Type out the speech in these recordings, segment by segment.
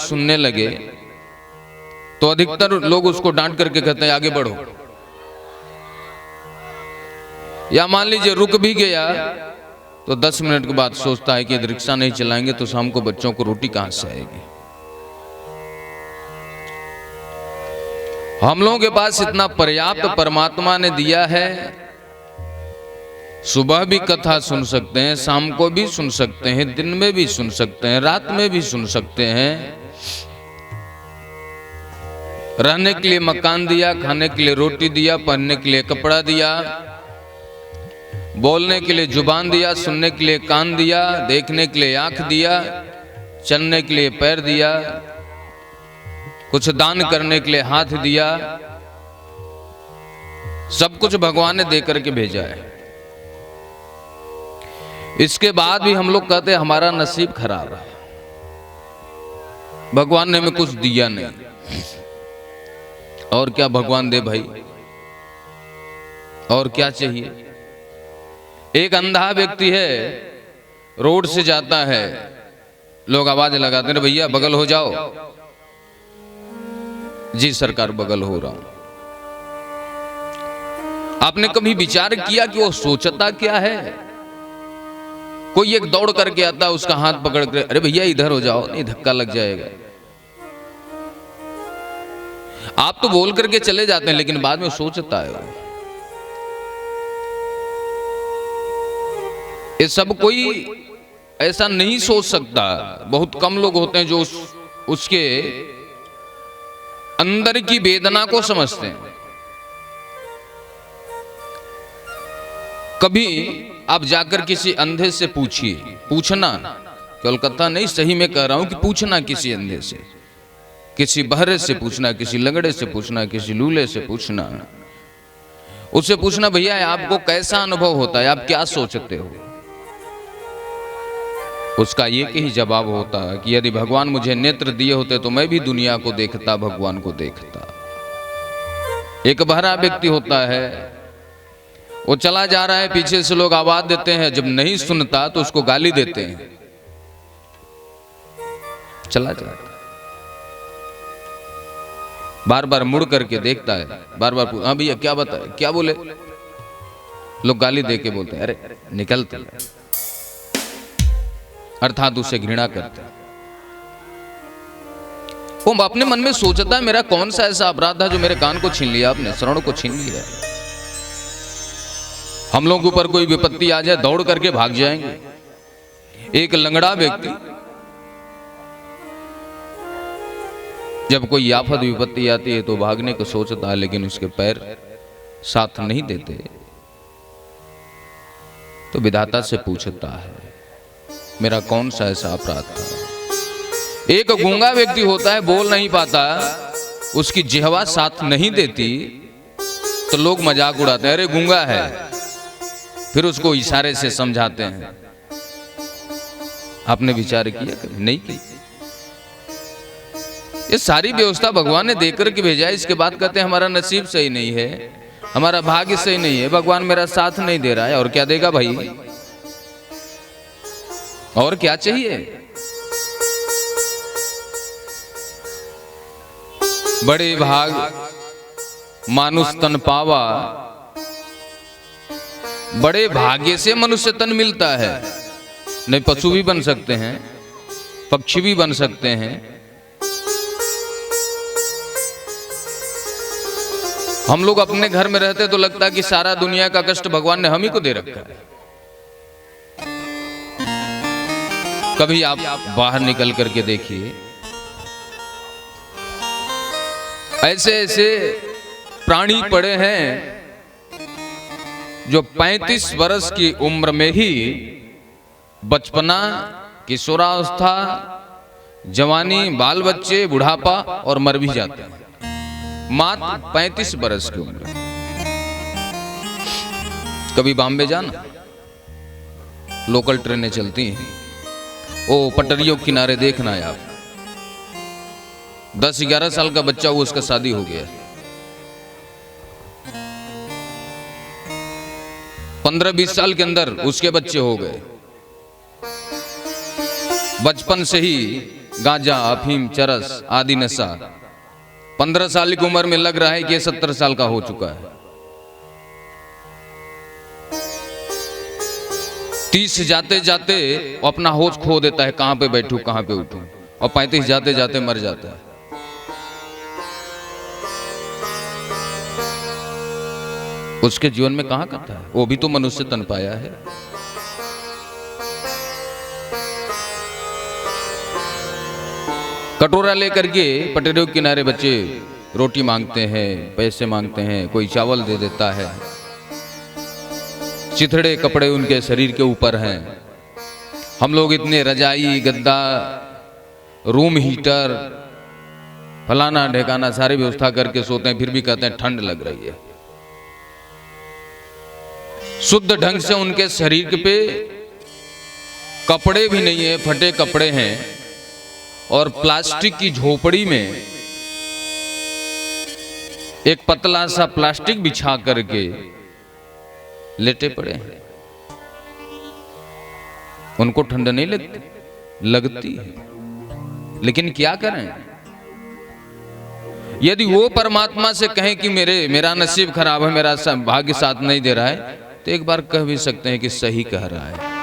सुनने लगे तो अधिकतर लोग उसको डांट करके कहते हैं आगे बढ़ो, या मान लीजिए रुक भी गया तो 10 मिनट के बाद सोचता है कि यदि रिक्शा नहीं चलाएंगे तो शाम को बच्चों को रोटी कहां से आएगी। हम लोगों के पास इतना पर्याप्त परमात्मा ने दिया है, सुबह भी कथा सुन सकते हैं, शाम को भी सुन सकते हैं, दिन में भी सुन सकते हैं, रात में भी सुन सकते हैं। रहने के लिए मकान दिया, खाने के लिए रोटी दिया, पहनने के लिए कपड़ा दिया, बोलने के लिए जुबान दिया, सुनने के लिए कान दिया, देखने के लिए आंख दिया, चलने के लिए पैर दिया, कुछ दान करने के लिए हाथ दिया। सब कुछ भगवान ने दे करके भेजा है। इसके बाद भी हम लोग कहते हैं हमारा नसीब खराब है, भगवान ने हमें कुछ दिया नहीं। और क्या भगवान दे भाई, और क्या चाहिए। एक अंधा व्यक्ति है, रोड से जाता है, लोग आवाज लगाते हैं भैया बगल हो जाओ। जी सरकार बगल हो रहा हूं। आपने कभी विचार किया कि वो सोचता क्या है। कोई एक दौड़ करके आता है, उसका हाथ पकड़ कर अरे भैया इधर हो जाओ, नहीं धक्का लग जाएगा। आप तो बोल करके चले जाते हैं लेकिन बाद में सोचता है वो। ये सब कोई ऐसा नहीं सोच सकता। बहुत कम लोग होते हैं जो उसके अंदर की वेदना को समझते हैं। कभी आप जाकर किसी अंधे से पूछिए, पूछना, कोलकाता नहीं सही में कह रहा हूं कि पूछना किसी अंधे से, किसी बहरे से पूछना, किसी लंगड़े से पूछना, किसी लूले से पूछना, उससे पूछना भैया आपको कैसा अनुभव होता है, आप क्या सोचते हो। उसका एक ही जवाब होता है कि यदि भगवान मुझे नेत्र दिए होते तो मैं भी दुनिया को देखता, भगवान को देखता। एक बहरा व्यक्ति होता है, वो चला जा रहा है, पीछे से लोग आवाज देते हैं, जब नहीं सुनता तो उसको गाली देते हैं, चला जाता। बार बार मुड़ करके देखता है, बार बार हाँ भैया क्या बताए, क्या बोले। लोग गाली दे के बोलते हैं अरे निकलते, अर्थात उसे घृणा करते हैं। वो अपने मन में सोचता है मेरा कौन सा ऐसा अपराध था जो मेरे कान को छीन लिया, आपने श्रवण को छीन लिया। हम लोगों के ऊपर कोई विपत्ति आ जाए दौड़ करके भाग जाएंगे। एक लंगड़ा व्यक्ति जब कोई आफत विपत्ति आती है तो भागने को सोचता है, लेकिन उसके पैर साथ नहीं देते तो विधाता से पूछता है मेरा कौन सा ऐसा अपराध था। एक गूंगा व्यक्ति होता है, बोल नहीं पाता, उसकी जिह्वा साथ नहीं देती तो लोग मजाक उड़ाते हैं अरे गूंगा है, फिर उसको इशारे से समझाते हैं। आपने विचार किया कभी? नहीं किया। ये सारी व्यवस्था भगवान ने देकर के भेजा है। इसके बाद कहते हैं हमारा नसीब सही नहीं है, हमारा भाग्य सही नहीं है, भगवान मेरा साथ नहीं दे रहा है। और क्या देगा भाई, और क्या चाहिए। बड़े भाग मानुष तन पावा, बड़े भाग्य से मनुष्य तन मिलता है। नहीं पशु भी बन सकते हैं, पक्षी भी बन सकते हैं। हम लोग अपने घर में रहते तो लगता है कि सारा दुनिया का कष्ट भगवान ने हम ही को दे रखा है। कभी आप बाहर निकल करके देखिए, ऐसे ऐसे प्राणी पड़े हैं जो 35 वर्ष की उम्र में ही बचपना, किशोरावस्था, जवानी, बाल बच्चे, बुढ़ापा और मर भी जाते हैं, मात्र 35 वर्ष की उम्र। कभी बॉम्बे जाना, लोकल ट्रेनें चलती हैं, ओ पटरियों के किनारे देखना है आप, 10-11 साल का बच्चा वो उसका शादी हो गया, 15-20 साल के अंदर उसके बच्चे हो गए। बचपन से ही गांजा, अफीम, चरस आदि नशा 15 साल की उम्र में लग रहा है कि ये 70 साल का हो चुका है। 30 जाते जाते अपना होश खो देता है, कहां पे बैठूं कहां पे उठूं, और 35 जाते जाते मर जाता है। उसके जीवन में कहां करता है, वो भी तो मनुष्य तन पाया है। कटोरा लेकर के पटरियों के किनारे बच्चे रोटी मांगते हैं, पैसे मांगते हैं, कोई चावल दे देता है। चिथड़े कपड़े उनके शरीर के ऊपर हैं। हम लोग इतने रजाई, गद्दा, रूम हीटर, फलाना ढेकाना सारी व्यवस्था करके सोते हैं, फिर भी कहते हैं ठंड लग रही है। शुद्ध ढंग से उनके शरीर पे कपड़े भी नहीं है, फटे कपड़े हैं, और प्लास्टिक की झोपड़ी में एक पतला सा प्लास्टिक बिछा करके लेटे पड़े हैं। उनको ठंड नहीं लगती है, लेकिन क्या करें। यदि वो परमात्मा से कहें कि मेरा नसीब खराब है, मेरा भाग्य साथ नहीं दे रहा है, तो एक बार कह भी सकते हैं कि सही कह रहा है।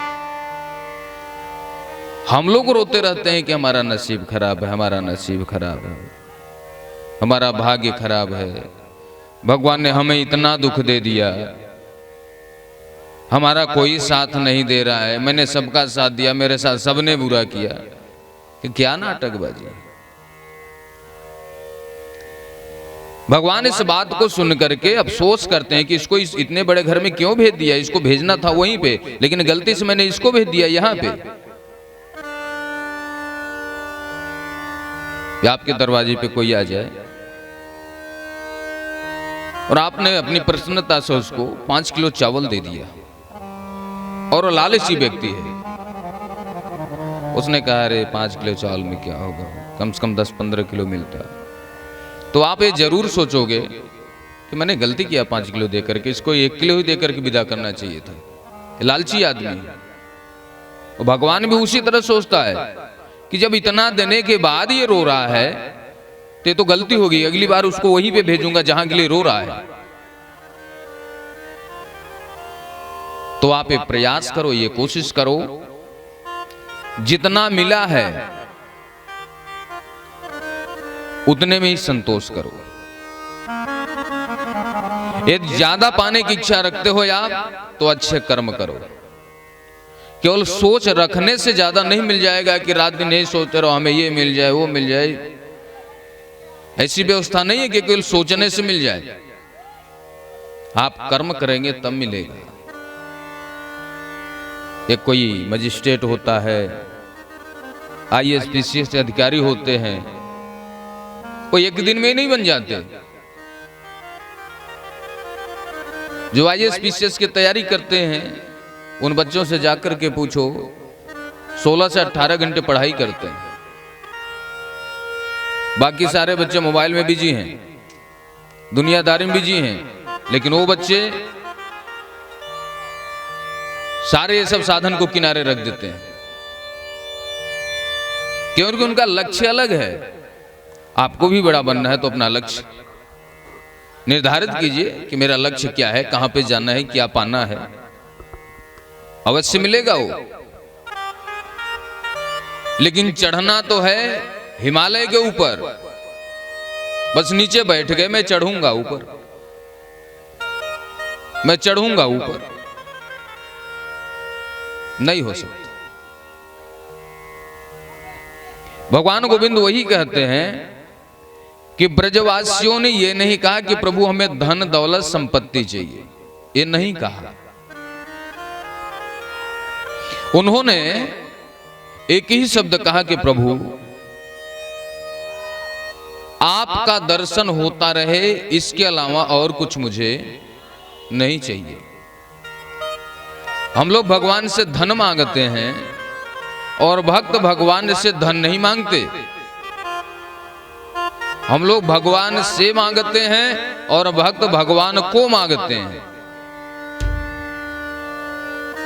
हम लोग रोते रहते हैं कि हमारा नसीब खराब है, हमारा नसीब खराब है, हमारा भाग्य खराब है, भगवान ने हमें इतना दुख दे दिया, हमारा कोई साथ नहीं दे रहा है, मैंने सबका साथ दिया, मेरे साथ सबने बुरा किया। कि क्या नाटकबाजी। भगवान इस बात को सुन करके अफसोस करते हैं कि इसको इतने बड़े घर में क्यों भेज दिया, इसको भेजना था वहीं पे, लेकिन गलती से मैंने इसको भेज दिया यहाँ पे। आपके दरवाजे पे कोई आ जाए और आपने अपनी प्रसन्नता से उसको 5 किलो चावल दे दिया, और वो लालची व्यक्ति है, उसने कहा अरे 5 किलो चावल में क्या होगा, कम से कम 10-15 किलो मिलता, तो आप ये जरूर सोचोगे कि मैंने गलती किया 5 किलो देकर के, इसको 1 किलो ही देकर के विदा करना चाहिए था। लालची आदमी है। और भगवान भी उसी तरह सोचता है कि जब इतना देने के बाद ये रो रहा है तो गलती होगी, अगली बार उसको वहीं पे भेजूंगा जहां के लिए रो रहा है। तो आप ये प्रयास करो, ये कोशिश करो, जितना मिला है उतने में ही संतोष करो। यदि ज्यादा पाने की इच्छा रखते हो आप तो अच्छे कर्म करो। केवल सोच रखने से ज्यादा नहीं मिल जाएगा कि रात दिन यही सोचते रहो हमें ये मिल जाए वो मिल जाए। ऐसी व्यवस्था नहीं है कि केवल सोचने से मिल जाए। आप कर्म करेंगे तब मिलेगा। एक कोई मजिस्ट्रेट होता है, IAS PCS अधिकारी होते हैं, वो एक दिन में ही नहीं बन जाते। जो IAS PCS की तैयारी करते हैं उन बच्चों से जाकर के पूछो, 16 से 18 घंटे पढ़ाई करते हैं। बाकी सारे बच्चे मोबाइल में बिजी हैं, दुनियादारी में बिजी हैं, लेकिन वो बच्चे सारे ये सब साधन को किनारे रख देते हैं, क्योंकि उनका लक्ष्य अलग है। आपको भी बड़ा बनना है तो अपना लक्ष्य निर्धारित कीजिए कि मेरा लक्ष्य क्या है, कहां पे जाना है, क्या पाना है। अवश्य मिलेगा वो, लेकिन चढ़ना तो है हिमालय के ऊपर। बस नीचे बैठ गए मैं चढ़ूंगा ऊपर, मैं चढ़ूंगा ऊपर, नहीं हो सकता। भगवान गोविंद वही कहते हैं कि ब्रजवासियों ने यह नहीं कहा कि प्रभु हमें धन दौलत संपत्ति चाहिए, ये नहीं कहा। उन्होंने एक ही शब्द कहा कि प्रभु आपका दर्शन होता रहे, इसके अलावा और कुछ मुझे नहीं चाहिए। हम लोग भगवान से धन मांगते हैं और भक्त भगवान से धन नहीं मांगते। हम लोग भगवान से मांगते हैं और भक्त भगवान को मांगते हैं।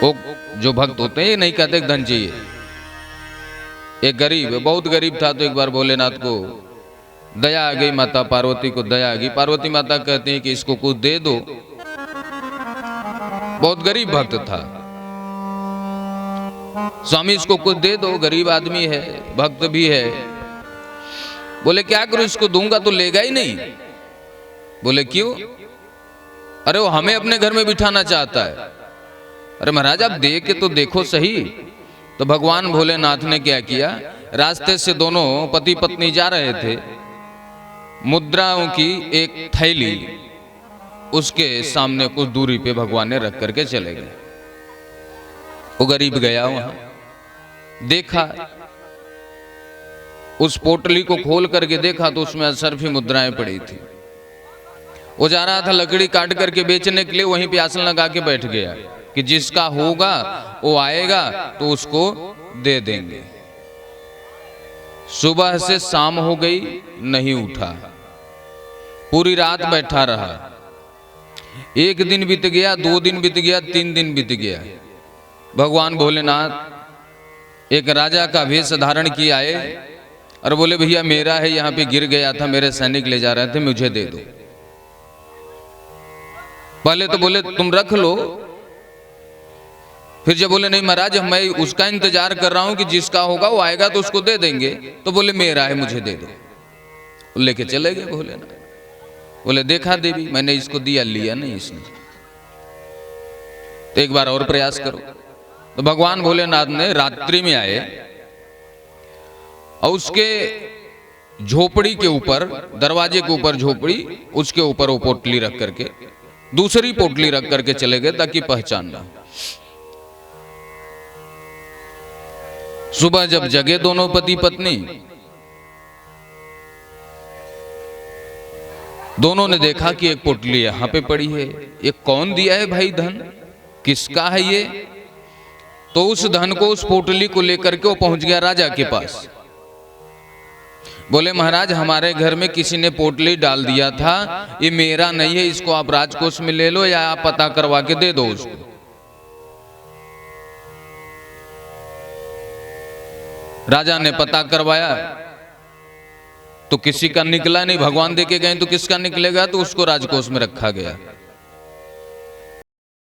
वो जो भक्त होते हैं ये नहीं कहते धन चाहिए, एक गरीब, बहुत गरीब था, तो एक बार भोलेनाथ को दया आ गई, माता पार्वती को दया आ गई। पार्वती माता कहती है कि इसको कुछ दे दो, बहुत गरीब भक्त था। स्वामी इसको कुछ दे दो, गरीब आदमी है, भक्त भी है। बोले क्या करूं, इसको दूंगा तो लेगा ही नहीं। बोले क्यों? अरे वो हमें अपने घर में बिठाना चाहता है। अरे महाराज आप दे के तो देखो सही। तो भगवान भोलेनाथ ने क्या किया, रास्ते से दोनों पति पत्नी जा रहे थे, मुद्राओं की एक थैली उसके सामने कुछ दूरी पे भगवान ने रख करके चले गए। वो गरीब गया वहां, देखा, उस पोटली को खोल करके देखा तो उसमें असरफी मुद्राएं पड़ी थी। वो जा रहा था लकड़ी काट करके बेचने के लिए, वहीं पे आसन लगा के बैठ गया कि जिसका होगा वो आएगा तो उसको दे देंगे। सुबह से शाम हो गई, नहीं उठा, पूरी रात बैठा रहा। एक दिन बीत गया, 2 दिन बीत गया, 3 दिन बीत गया। भगवान भोलेनाथ एक राजा का वेश धारण किए आए और बोले भैया मेरा है, यहाँ पे गिर गया था, मेरे सैनिक ले जा रहे थे, मुझे दे दो। पहले तो बोले तुम रख लो, फिर जब बोले नहीं महाराज मैं उसका इंतजार कर रहा हूं कि जिसका होगा वो आएगा तो उसको दे देंगे, तो बोले मेरा है, मुझे दे दो। लेके चले गए भोलेनाथ। बोले देखा देवी मैंने इसको दिया, लिया नहीं इसने, तो एक बार और प्रयास करो। तो भगवान भोलेनाथ ने रात्रि में आए और उसके झोपड़ी के ऊपर, दरवाजे के ऊपर झोपड़ी, उसके ऊपर वो पोटली रख करके दूसरी पोटली रख करके चले गए ताकि पहचानना। सुबह जब जगे दोनों पति पत्नी, दोनों ने देखा कि एक पोटली यहां पे पड़ी है। ये कौन दिया है भाई धन, किसका है ये? तो उस धन को, उस पोटली को लेकर के वो पहुंच गया राजा के पास। बोले महाराज हमारे घर में किसी ने पोटली डाल दिया था, ये मेरा नहीं है, इसको आप राजकोष में ले लो या आप पता करवा के दे दो उसको। राजा ने पता करवाया तो किसी का निकला नहीं, भगवान देके गए तो किसका निकलेगा, तो उसको राजकोष में रखा गया।